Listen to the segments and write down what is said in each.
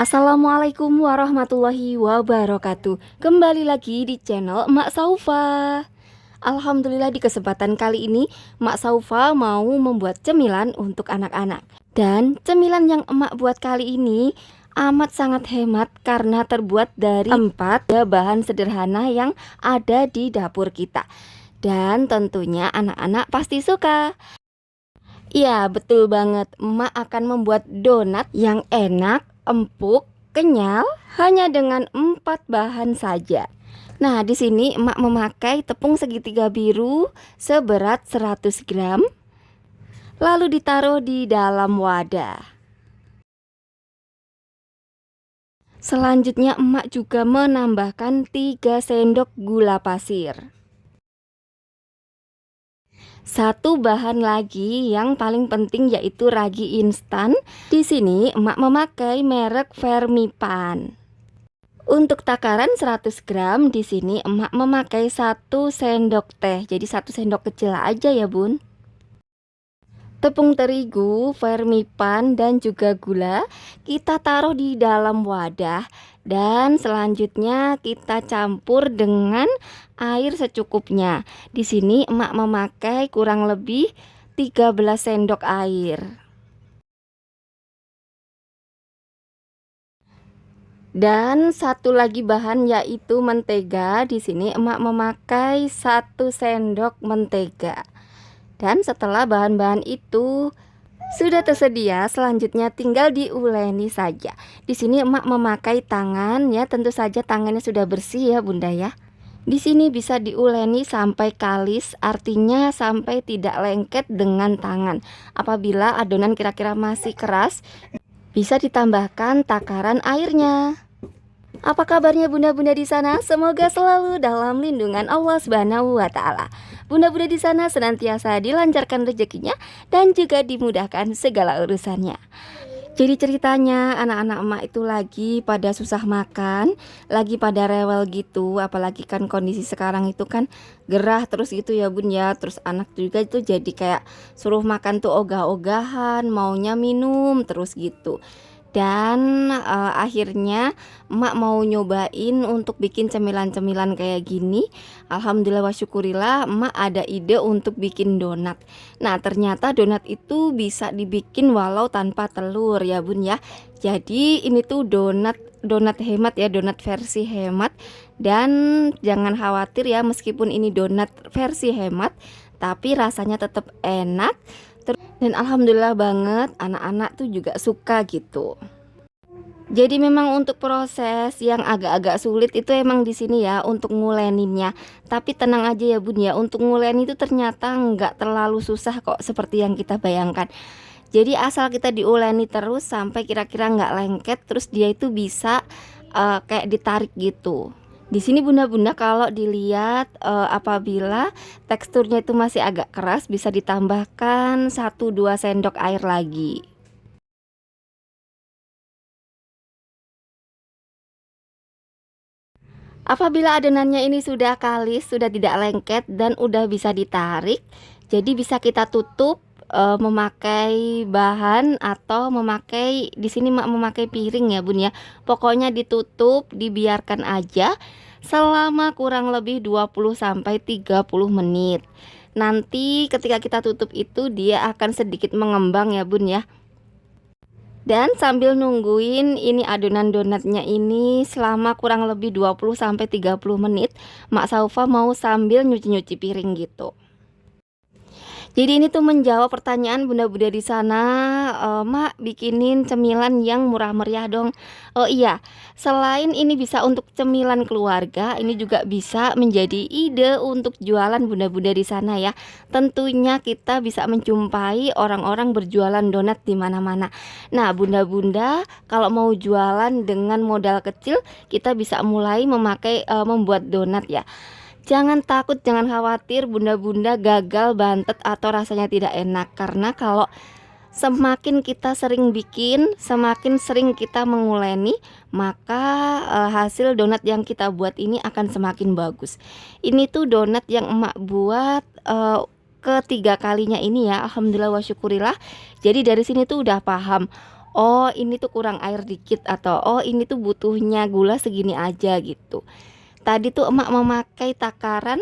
Assalamualaikum warahmatullahi wabarakatuh. Kembali lagi di channel Emak Saufa. Alhamdulillah di kesempatan kali ini Emak Saufa mau membuat cemilan untuk anak-anak. Dan cemilan yang emak buat kali ini amat sangat hemat karena terbuat dari 4 bahan sederhana yang ada di dapur kita. Dan tentunya anak-anak pasti suka. Iya, betul banget. Emak akan membuat donat yang enak, empuk, kenyal hanya dengan 4 bahan saja. Nah, di sini emak memakai tepung segitiga biru seberat 100 gram, lalu ditaruh di dalam wadah. Selanjutnya emak juga menambahkan 3 sendok gula pasir. Satu bahan lagi yang paling penting yaitu ragi instan. Di sini emak memakai merek Fermipan. Untuk takaran 100 gram di sini emak memakai 1 sendok teh. Jadi 1 sendok kecil aja ya, Bun. Tepung terigu, Fermipan dan juga gula kita taruh di dalam wadah dan selanjutnya kita campur dengan air secukupnya. Di sini emak memakai kurang lebih 13 sendok air. Dan satu lagi bahan yaitu mentega. Di sini emak memakai 1 sendok mentega. Dan setelah bahan-bahan itu sudah tersedia, selanjutnya tinggal diuleni saja. Di sini emak memakai tangan ya, tentu saja tangannya sudah bersih ya Bunda ya. Di sini bisa diuleni sampai kalis, artinya sampai tidak lengket dengan tangan. Apabila adonan kira-kira masih keras, bisa ditambahkan takaran airnya. Apa kabarnya bunda-bunda di sana? Semoga selalu dalam lindungan Allah Subhanahu wa taala. Bunda-bunda di sana senantiasa dilancarkan rezekinya dan juga dimudahkan segala urusannya. Jadi ceritanya anak-anak emak itu lagi pada susah makan, lagi pada rewel gitu, apalagi kan kondisi sekarang itu kan gerah terus gitu ya Bun ya. Terus anak juga itu jadi kayak suruh makan tuh ogah-ogahan, maunya minum terus gitu. Dan akhirnya emak mau nyobain untuk bikin cemilan-cemilan kayak gini. Alhamdulillah wa syukurillah emak ada ide untuk bikin donat. Nah ternyata donat itu bisa dibikin walau tanpa telur ya Bun ya. Jadi ini tuh donat hemat ya, donat versi hemat. Dan jangan khawatir ya, meskipun ini donat versi hemat tapi rasanya tetap enak. Dan alhamdulillah banget anak-anak tuh juga suka gitu. Jadi memang untuk proses yang agak-agak sulit itu emang di sini ya untuk nguleninnya. Tapi tenang aja ya Bun ya, untuk ngulen itu ternyata nggak terlalu susah kok seperti yang kita bayangkan. Jadi asal kita diuleni terus sampai kira-kira nggak lengket, terus dia itu bisa kayak ditarik gitu. Di sini bunda-bunda kalau dilihat apabila teksturnya itu masih agak keras, bisa ditambahkan 1-2 sendok air lagi. Apabila adonannya ini sudah kalis, sudah tidak lengket dan udah bisa ditarik, jadi bisa kita tutup memakai bahan atau memakai di sini memakai piring ya Bun ya. Pokoknya ditutup, dibiarkan aja selama kurang lebih 20 sampai 30 menit. Nanti ketika kita tutup itu dia akan sedikit mengembang ya Bun ya. Dan sambil nungguin ini adonan donatnya ini selama kurang lebih 20 sampai 30 menit, Mak Saufa mau sambil nyuci-nyuci piring gitu. Jadi ini tuh menjawab pertanyaan bunda-bunda di sana, Mak bikinin cemilan yang murah meriah dong. Oh iya, selain ini bisa untuk cemilan keluarga, ini juga bisa menjadi ide untuk jualan bunda-bunda di sana ya. Tentunya kita bisa menjumpai orang-orang berjualan donat di mana-mana. Nah, bunda-bunda kalau mau jualan dengan modal kecil, kita bisa mulai membuat donat ya. Jangan takut, jangan khawatir bunda-bunda gagal, bantet atau rasanya tidak enak. Karena kalau semakin kita sering bikin, semakin sering kita menguleni, maka hasil donat yang kita buat ini akan semakin bagus. Ini tuh donat yang emak buat ketiga kalinya ini ya. Alhamdulillah wa syukurillah. Jadi dari sini tuh udah paham. oh ini tuh kurang air dikit, atau oh ini tuh butuhnya gula segini aja gitu. Tadi tuh emak memakai takaran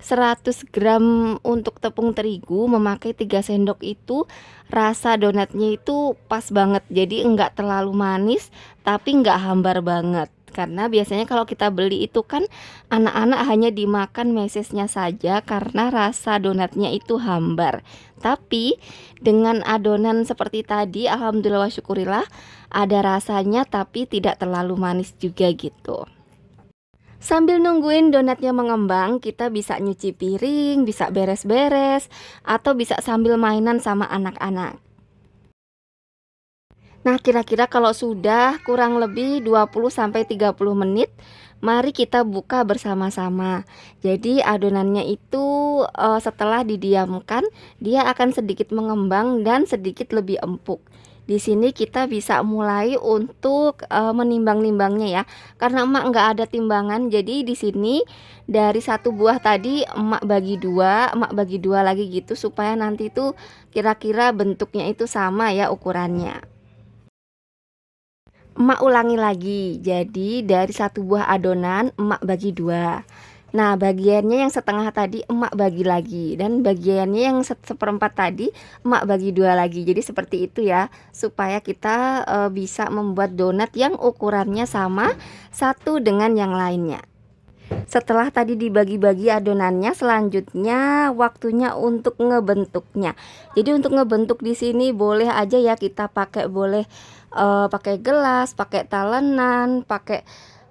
100 gram untuk tepung terigu, memakai 3 sendok itu. Rasa donatnya itu pas banget, jadi enggak terlalu manis tapi enggak hambar banget. Karena biasanya kalau kita beli itu kan anak-anak hanya dimakan mesesnya saja karena rasa donatnya itu hambar. Tapi dengan adonan seperti tadi, alhamdulillah wa syukurillah, ada rasanya tapi tidak terlalu manis juga gitu. Sambil nungguin donatnya mengembang, kita bisa nyuci piring, bisa beres-beres, atau bisa sambil mainan sama anak-anak. Nah, kira-kira kalau sudah kurang lebih 20 sampai 30 menit, mari kita buka bersama-sama. Jadi adonannya itu setelah didiamkan, dia akan sedikit mengembang dan sedikit lebih empuk. Di sini kita bisa mulai untuk menimbang-nimbangnya ya. Karena emak nggak ada timbangan, jadi di sini dari satu buah tadi emak bagi dua lagi gitu supaya nanti tuh kira-kira bentuknya itu sama ya ukurannya. Emak ulangi lagi. Jadi dari satu buah adonan emak bagi dua. Nah, bagiannya yang setengah tadi emak bagi lagi, dan bagiannya yang seperempat tadi emak bagi dua lagi. Jadi seperti itu ya, supaya kita bisa membuat donat yang ukurannya sama satu dengan yang lainnya. Setelah tadi dibagi-bagi adonannya, selanjutnya waktunya untuk ngebentuknya. Jadi untuk ngebentuk di sini boleh aja ya kita pakai, boleh pakai gelas, pakai talenan, pakai,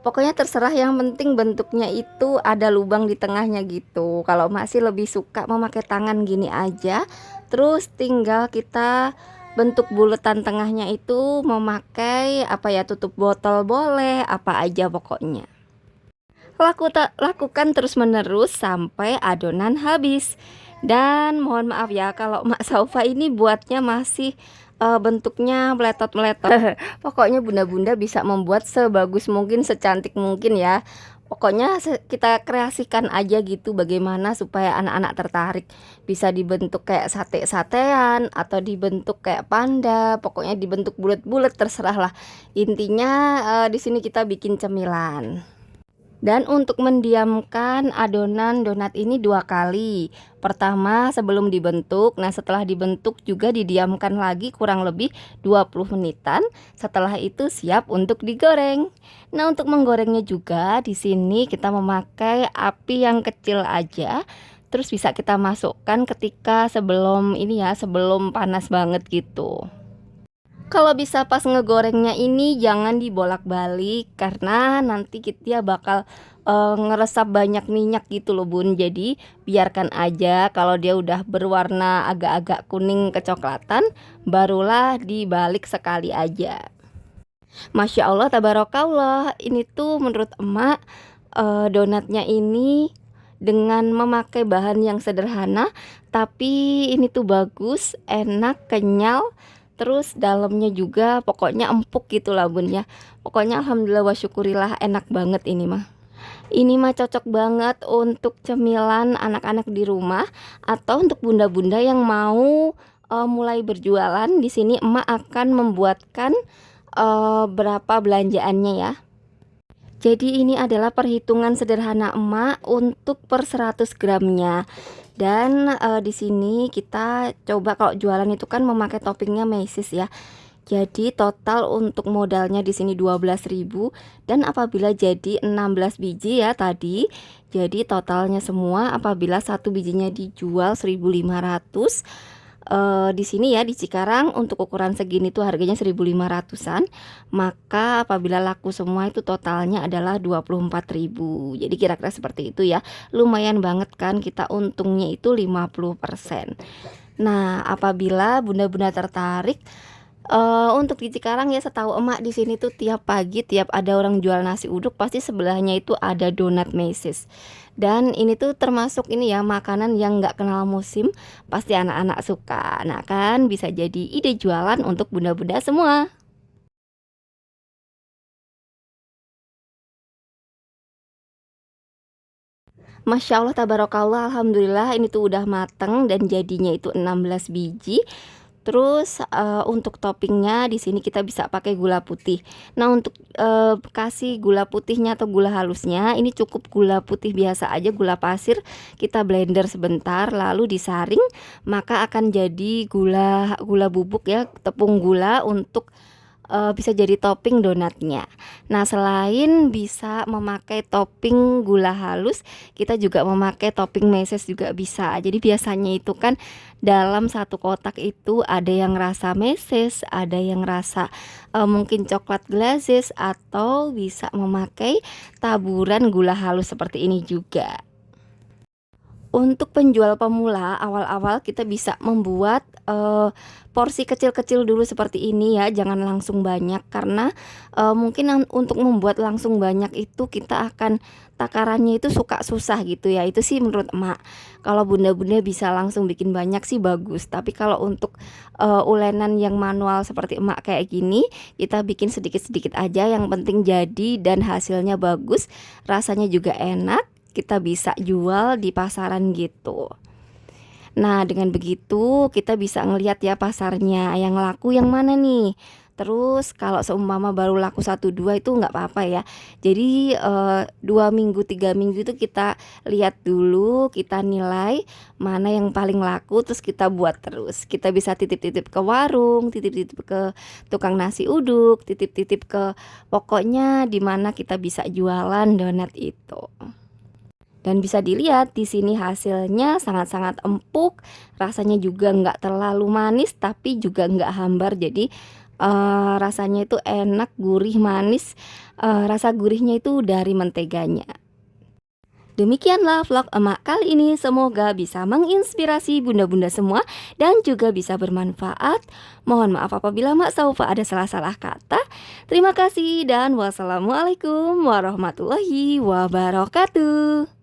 pokoknya terserah, yang penting bentuknya itu ada lubang di tengahnya gitu. Kalau masih lebih suka memakai tangan gini aja. Terus tinggal kita bentuk buletan tengahnya itu memakai apa ya, tutup botol boleh, apa aja pokoknya. Lakukan terus-menerus sampai adonan habis. Dan mohon maaf ya kalau Mak Saufa ini buatnya masih bentuknya meletot-meletot. Pokoknya bunda-bunda bisa membuat sebagus mungkin, secantik mungkin ya. Pokoknya kita kreasikan aja gitu bagaimana supaya anak-anak tertarik. Bisa dibentuk kayak sate-satean atau dibentuk kayak panda, pokoknya dibentuk bulat-bulat terserah lah. Intinya di sini kita bikin cemilan. Dan untuk mendiamkan adonan donat ini 2 kali. Pertama sebelum dibentuk, nah setelah dibentuk juga didiamkan lagi kurang lebih 20 menitan. Setelah itu siap untuk digoreng. Nah, untuk menggorengnya juga di sini kita memakai api yang kecil aja. Terus bisa kita masukkan ketika sebelum ini ya, sebelum panas banget gitu. Kalau bisa pas ngegorengnya ini jangan dibolak-balik karena nanti kita bakal ngeresap banyak minyak gitu loh bun. Jadi biarkan aja, kalau dia udah berwarna agak-agak kuning kecoklatan barulah dibalik sekali aja. Masya Allah tabarakallah, ini tuh menurut emak donatnya ini dengan memakai bahan yang sederhana tapi ini tuh bagus, enak, kenyal, terus dalamnya juga pokoknya empuk gitu lah bun ya. Pokoknya alhamdulillah wa syukurillah, enak banget ini mah. Ini mah cocok banget untuk cemilan anak-anak di rumah atau untuk bunda-bunda yang mau mulai berjualan. Di sini emak akan membuatkan berapa belanjaannya ya. Jadi ini adalah perhitungan sederhana emak untuk per 100 gramnya. Dan di sini kita coba, kalau jualan itu kan memakai toppingnya mesis ya. Jadi total untuk modalnya di sini 12.000, dan apabila jadi 16 biji ya tadi, jadi totalnya semua apabila satu bijinya dijual 1.500. Di sini ya di Cikarang untuk ukuran segini tuh harganya 1.500-an. Maka apabila laku semua itu totalnya adalah 24.000. Jadi kira-kira seperti itu ya. Lumayan banget kan, kita untungnya itu 50%. Nah, apabila bunda-bunda tertarik untuk di Cikarang ya, setahu emak di sini tuh tiap pagi tiap ada orang jual nasi uduk pasti sebelahnya itu ada donat mesis. Dan ini tuh termasuk ini ya, makanan yang nggak kenal musim, pasti anak-anak suka. Nah kan bisa jadi ide jualan untuk bunda-bunda semua. Masya Allah tabarakallah, alhamdulillah ini tuh udah mateng dan jadinya itu 16 biji. Terus untuk toppingnya di sini kita bisa pakai gula putih. Nah, untuk kasih gula putihnya atau gula halusnya ini cukup gula putih biasa aja, gula pasir. Kita blender sebentar lalu disaring, maka akan jadi gula bubuk ya, tepung gula untuk bisa jadi topping donatnya. Nah, selain bisa memakai topping gula halus, kita juga memakai topping meses juga bisa. Jadi biasanya itu kan dalam satu kotak itu ada yang rasa meses, ada yang rasa mungkin coklat glazes, atau bisa memakai taburan gula halus seperti ini juga. Untuk penjual pemula, awal-awal kita bisa membuat porsi kecil-kecil dulu seperti ini ya, jangan langsung banyak karena mungkin untuk membuat langsung banyak itu kita akan takarannya itu suka susah gitu ya. Itu sih menurut emak. Kalau bunda-bunda bisa langsung bikin banyak sih bagus. Tapi kalau untuk ulenan yang manual seperti emak kayak gini, kita bikin sedikit-sedikit aja. Yang penting jadi dan hasilnya bagus, rasanya juga enak. Kita bisa jual di pasaran gitu. Nah, dengan begitu kita bisa ngelihat ya pasarnya yang laku yang mana nih. Terus kalau seumpama baru laku 1-2 itu nggak apa-apa ya. Jadi 2 minggu 3 minggu itu kita lihat dulu, kita nilai mana yang paling laku, terus kita buat terus. Kita bisa titip-titip ke warung, titip-titip ke tukang nasi uduk, titip-titip ke pokoknya di mana kita bisa jualan donat itu. Dan bisa dilihat di sini hasilnya sangat-sangat empuk, rasanya juga nggak terlalu manis tapi juga nggak hambar. Jadi rasanya itu enak, gurih, manis. Rasa gurihnya itu dari menteganya. Demikianlah vlog emak kali ini, semoga bisa menginspirasi bunda-bunda semua dan juga bisa bermanfaat. Mohon maaf apabila Mak Saufa ada salah-salah kata. Terima kasih dan wassalamualaikum warahmatullahi wabarakatuh.